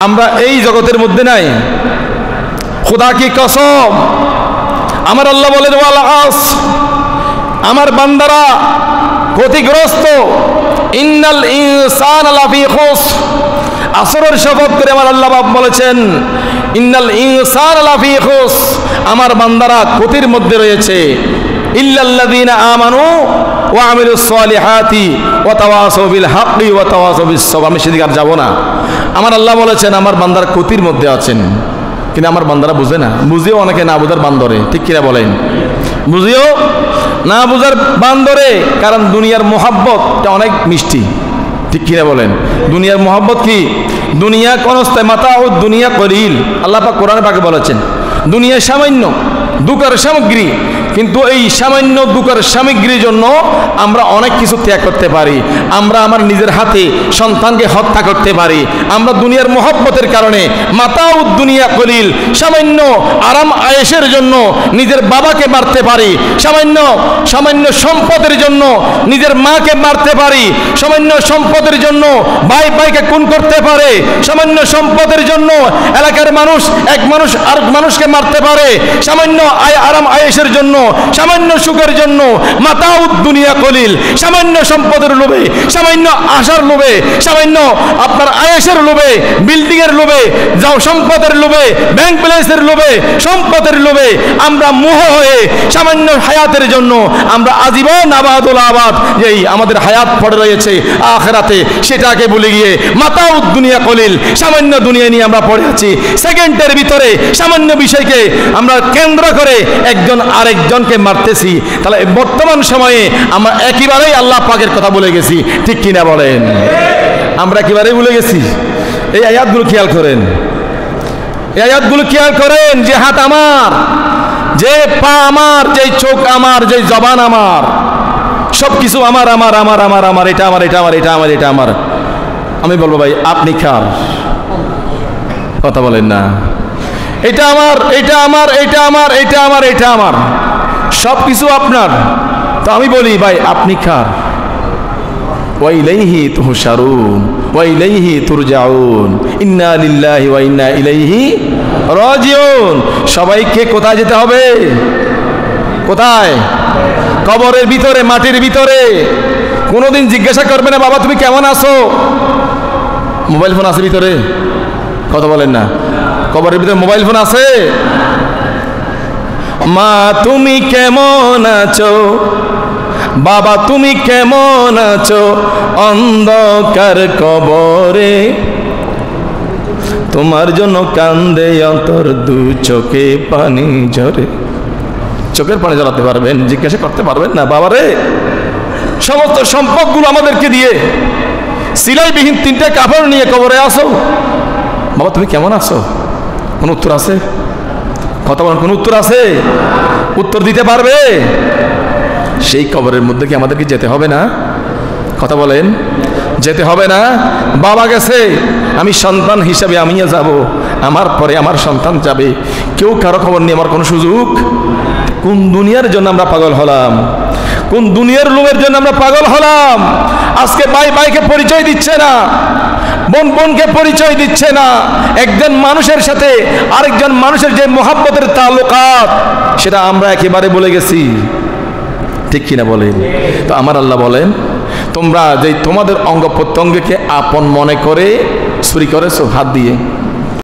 আমরা এই জগতের মধ্যে নাই। খোদা কি কসম, আমার আল্লাহ বলেন ওয়াল আস, আমার বান্দারা ক্ষতিগ্রস্ত। ইন্নাল ইনসানা লাফি খুসর, আসরের শপথ করে আমার আল্লাহ বলেছেন ইন্নাল ইনসানা লাফি খুসর, আমার বান্দারা ক্ষতির মধ্যে রয়েছে। ইল্লাল্লাযীনা আমানু ওয়া আমিলুস সালিহাতি ওয়া তাওয়াসাউ বিল হাক্কি ওয়া তাওয়াসাউ বিস সবর। আমি সেদিকে আর যাব না। আমার আল্লাহ বলেছেন আমার বান্দারা ক্ষতির মধ্যে আছেন, কিন্তু আমার বান্দারা বুঝে না। বুঝেও অনেকে না বুঝার বান্দরে, ঠিক কিনা বলেন? বুঝেও না বুঝার বান্দরে, কারণ দুনিয়ার মোহাব্বতটা অনেক মিষ্টি, ঠিক কিনা বলেন? দুনিয়ার মোহাব্বত কি? দুনিয়া কনস্তায় মাতা ও দুনিয়া কলিল। আল্লাহ পাক কোরআনে পাকে বলেছেন দুনিয়া সামান্য দুকার সামগ্রী, কিন্তু এই সামান্য দুকার সামগ্রীর জন্য আমরা অনেক কিছু ত্যাগ করতে পারি। আমরা আমার নিজের হাতে সন্তানকে হত্যা করতে পারি। আমরা দুনিয়ার মোহব্বতের কারণে মাতাউ দুনিয়া কলিল, সামান্য আরাম আয়েশের জন্য নিজের বাবাকে মারতে পারি। সামান্য সামান্য সম্পদের জন্য নিজের মাকে মারতে পারি। সামান্য সম্পদের জন্য ভাই ভাইকে খুন করতে পারে। সামান্য সম্পদের জন্য এলাকার মানুষ এক মানুষ আর মানুষকে মারতে পারে। সামান্য আরাম আয়েশের জন্য, সামান্য সুখের জন্য মাতাউ দুনিয়া কলিল, সামান্য সম্পদের লোভে, সামান্য আশার লোভে, সামান্য আপনার আয়েশের লোভে, বিল্ডিং এর লোভে, যাও সম্পদের লোভে, ব্যাংক ব্যালেন্সের লোভে, সম্পদের লোভে আমরা মোহ হয়ে সামান্য হায়াতের জন্য আমরা আজীবন আবাদুল আবাদ এই আমাদের হায়াত পড়ে রয়েছে আখিরাতে, সেটাকে ভুলে গিয়ে মাতাউ দুনিয়া কলিল সামান্য দুনিয়া নিয়ে আমরা পড়ে আছি। সেকেন্ডের ভিতরে সামান্য বিষয়কে আমরা কেন্দ্র করে একজন আরেকজনকে মারতেছি। তাহলে বর্তমান সময়ে আমরা একেবারেই আল্লাহ পাকের কথা বলে গেছি, ঠিক কিনা বলেন? আমরা একেবারেই ভুলে গেছি। এই আয়াতগুলো খেয়াল করেন, এই আয়াতগুলো খেয়াল করেন। যে হাত আমার, যে পা আমার, যে চোখ আমার, যে জবান আমার, সবকিছু আমার আমার আমার আমার আমার, এটা আমার, এটা আমার, এটা আমার, এটা আমার। আমি বলবো ভাই আপনি কার? কথা বলেন না। এটা আমার, এটা আমার, এটা আমার, এটা আমার, এটা আমার, সব কিছু আপনার। তো আমি বলি ভাই আপনি কার? ওয়া ইলাইহি তুহশারুন ওয়া ইলাইহি তুরজাউন, ইন্না লিল্লাহি ওয়া ইন্না ইলাইহি রাজিউন। সবাইকে কোথায় যেতে হবে? কোথায়? কবরের ভিতরে, মাটির ভিতরে। কোনোদিন জিজ্ঞাসা করবে না বাবা তুমি কেমন আছো? মোবাইল ফোন আছে ভিতরে? কথা বলেন না। কবরের ভিতরে মোবাইল ফোন আছে? মা তুমি কেমন আছো, বাবা তুমি কেমন আছো, অন্ধকার কবরে তোমার জন্য কান্দে অন্তর, দু চোখে পানি ঝরে। চোখের পানি ঝরাতে পারবেন? জিজ্ঞাসা করতে পারবেন না বাবারে? সমস্ত সম্পদগুলো আমাদেরকে দিয়ে সিলাইবিহীন তিনটে কাপড় নিয়ে কবরে আসো, বাবা তুমি কেমন আছো? কোন উত্তর আছে? কথা বলেন, কোন উত্তর আছে? উত্তর দিতে পারবে? সেই কবরের মধ্যে কি আমাদেরকে যেতে হবে না? কথা বলেন, যেতে হবে না? বাবা গেছে, আমি সন্তান হিসাবে আমিও যাব, আমার পরে আমার সন্তান যাবে। কেউ কারো খবর নিয়ে আমার কোনো সুযোগ? কোন দুনিয়ার জন্য আমরা পাগল হলাম? কোন দুনিয়ার লোভের জন্য আমরা পাগল হলাম? আজকে ভাই ভাইকে পরিচয় দিচ্ছে না, বোন বোনকে পরিচয় দিচ্ছে না। একজন মানুষের সাথে আরেকজন মানুষের যে মোহাব্বতের তাল্লুকাত, সেটা আমরা একেবারে বলে গেছি, ঠিক কিনা বলেন? তো আমার আল্লাহ বলেন তোমরা যে তোমাদের অঙ্গ প্রত্যঙ্গকে আপন মনে করে চুরি করেছো হাত দিয়ে,